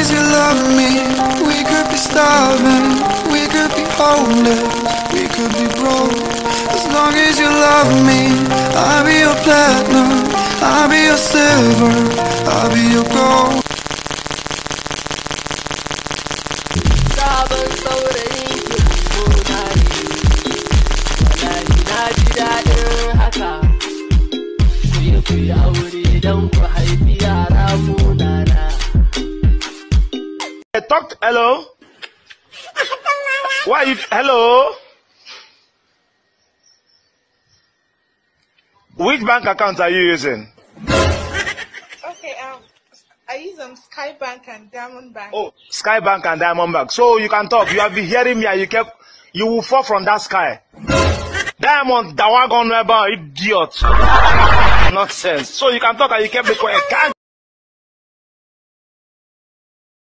as you love me, we could be starving, we could be homeless, we could be broke. As long as you love me, I'll be your platinum, I'll be your silver, I'll be your gold. Talk. Hello. Why you? Hello. Which bank account are you using? Okay. I use Sky Bank and Diamond Bank. Oh, Sky Bank and Diamond Bank. So you can talk. You have been hearing me, and you will fall from that sky. Diamond, dawagon, idiot. Nonsense. So you can talk, and you kept me quiet.